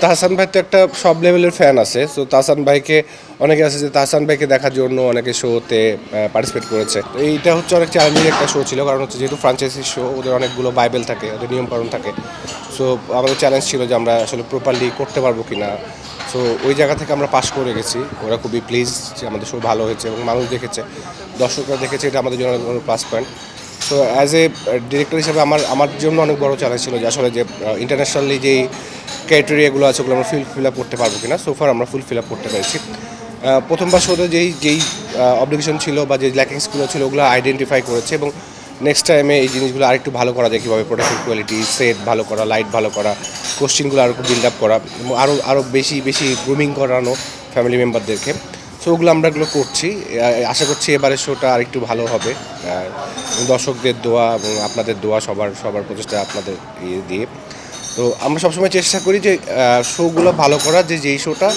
তাহসান ভাই তো একটা সব লেভেলের ফ্যান আছে। সো তাহসান ভাইকে অনেকে আছে যে তাহসান ভাইকে দেখার জন্য অনেকে শোতে পার্টিসিপেট করেছে। তো এইটা হচ্ছে অনেক চ্যালেঞ্জিং একটা শো ছিল, কারণ হচ্ছে যেহেতু ফ্রাঞ্চাইজি শো, ওদের অনেকগুলো বাইবেল থাকে, ওদের নিয়মকানুন থাকে। সো আমাদের চ্যালেঞ্জ ছিল যে আমরা আসলে প্রপারলি করতে পারবো কি না। সো ওই জায়গা থেকে আমরা পাশ করে গেছি। ওরা খুবই প্লিজ যে আমাদের শো ভালো হয়েছে এবং মানুষ দেখেছে, দর্শকরা দেখেছে, এটা আমাদের জন্য অনেক বড় plus point. So as a director হিসেবে আমার আমার জন্য অনেক বড় চ্যালেঞ্জ ছিল যে আসলে যে ইন্টারন্যাশনালি যেই ক্রাইটেরিয়াগুলো আছে ওগুলো আমরা ফিল আপ করতে পারবো কিনা। সোফার আমরা ফিল আপ করতে পেরেছি। প্রথমবার শোতে যেই অবলিগেশন ছিল বা যে ল্যাকিংসগুলো ছিল ওগুলো আইডেন্টিফাই করেছে, এবং নেক্সট টাইমে এই জিনিসগুলো আরেকটু ভালো করা যায়, কীভাবে প্রোডাকশন কোয়ালিটি, সেট ভালো করা, লাইট ভালো করা, কোশ্চিনগুলো আরও বিল্ড আপ করা এবং আরও বেশি গ্রুমিং করানো ফ্যামিলি মেম্বারদেরকে। সো ওগুলো আমরা এগুলো করছি। আশা করছি এবারের শোটা আরেকটু ভালো হবে। দর্শকদের দোয়া এবং আপনাদের দোয়া, সবার প্রচেষ্টা আপনাদের ইয়ে দিয়ে। তো আমরা সবসময় চেষ্টা করি যে শোগুলো ভালো করার, যেই শোটা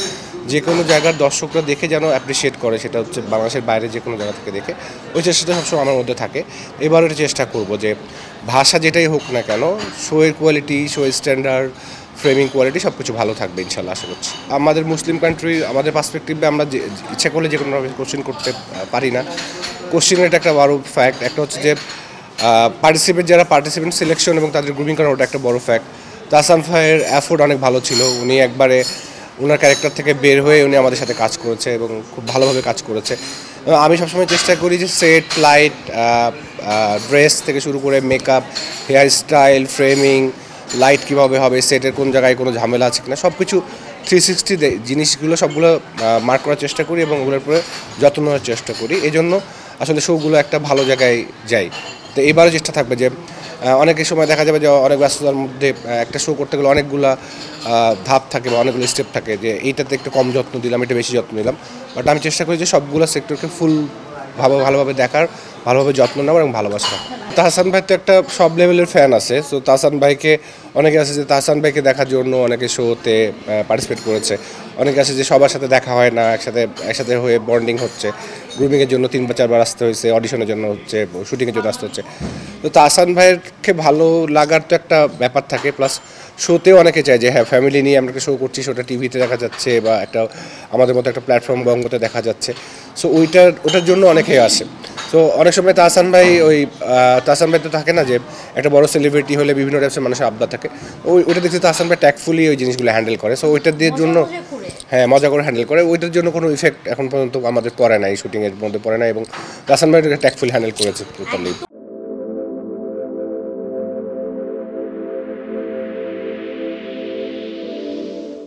যে কোনো জায়গার দর্শকরা দেখে যেন অ্যাপ্রিসিয়েট করে, সেটা হচ্ছে বাংলাদেশের বাইরে যে কোনো জায়গা থেকে দেখে, ওই চেষ্টাটা সবসময় আমার মধ্যে থাকে। এবারও এটা চেষ্টা করব যে ভাষা যেটাই হোক না কেন, শোয়ের কোয়ালিটি, শোয়ের স্ট্যান্ডার্ড, ফ্রেমিং কোয়ালিটি সব কিছু ভালো থাকবে ইনশাল্লাহ, আশা করছি। আমাদের মুসলিম কান্ট্রি, আমাদের পার্সপেক্টিভে আমরা ইচ্ছা করলে যে কোনোভাবে কোশ্চেন করতে পারি না। কোশ্চেনের এটা একটা বড় ফ্যাক্ট। একটা হচ্ছে যে পার্টিসিপেন্ট সিলেকশন এবং তাদের গ্রুমিং করা, ওটা একটা বড় ফ্যাক্ট। তাহসান ভাইয়ের এফোর্ট অনেক ভালো ছিল। উনি একবারে ওনার ক্যারেক্টার থেকে বের হয়ে উনি আমাদের সাথে কাজ করেছে এবং খুব ভালোভাবে কাজ করেছে। আমি সবসময় চেষ্টা করি যে সেট, লাইট, ড্রেস থেকে শুরু করে makeup, hair style, framing, light কীভাবে হবে, সেটের কোন জায়গায় কোনো ঝামেলা আছে কিনা, সব কিছু 360 জিনিসগুলো সবগুলো মার্ক করার চেষ্টা করি এবং ওগুলোর উপরে যত্ন নেওয়ার চেষ্টা করি। এই জন্য আসলে শোগুলো একটা ভালো জায়গায় যায়। তো এবারও চেষ্টা থাকবে যে অনেকের সময় দেখা যাবে যে অনেক ব্যস্ততার মধ্যে একটা শো করতে গেলে অনেকগুলো ধাপ থাকে বা অনেকগুলো স্টেপ থাকে, যে এইটাতে একটু কম যত্ন দিলাম, এটা বেশি যত্ন নিলাম। বাট আমি চেষ্টা করি যে সবগুলো সেক্টরকে ভালোভাবে দেখার, ভালোভাবে যত্ন নেওয়ার এবং ভালোবাসা। তাহসান ভাই তো একটা সব লেভেলের ফ্যান আছে। সো তাহসান ভাইকে অনেকে আছে যে তাহসান ভাইকে দেখার জন্য অনেকে শোতে পার্টিসিপেট করেছে। অনেকে আছে যে সবার সাথে দেখা হয় না, একসাথে হয়ে বন্ডিং হচ্ছে, গ্রুমিংয়ের জন্য 3 বা 4 বার আসতে হয়েছে, অডিশনের জন্য হচ্ছে, শুটিংয়ের জন্য আসতে হচ্ছে। তো তাহসান ভাইয়েরকে ভালো লাগার তো একটা ব্যাপার থাকে, প্লাস শোতেও অনেকে চায় যে হ্যাঁ ফ্যামিলি নিয়ে আমরা একটা শো করছি, শোটা টিভিতে দেখা যাচ্ছে বা একটা আমাদের মতো একটা প্ল্যাটফর্ম বঙ্গতে দেখা যাচ্ছে। সো ওটার জন্য অনেকেই আসে। তো অনেক সময় তাহসান ভাই তো থাকে না যে একটা বড় সেলিব্রিটি হলে বিভিন্ন টাইপসের মানুষের আবদার থাকে, ওইটা দেখছি তাহসান ভাই ট্যাক্টফুলি ওই জিনিসগুলো হ্যান্ডেল করে। সো ওইটার দিয়ে জন্য হ্যাঁ মজা করে হ্যান্ডেল করে, ওইটার জন্য কোনো ইফেক্ট এখন পর্যন্ত আমাদের পড়ে নাই, শুটিংয়ের মধ্যে পড়ে নাই, এবং তাহসান ভাই ট্যাক্টফুলি হ্যান্ডেল করেছে প্রপারলি।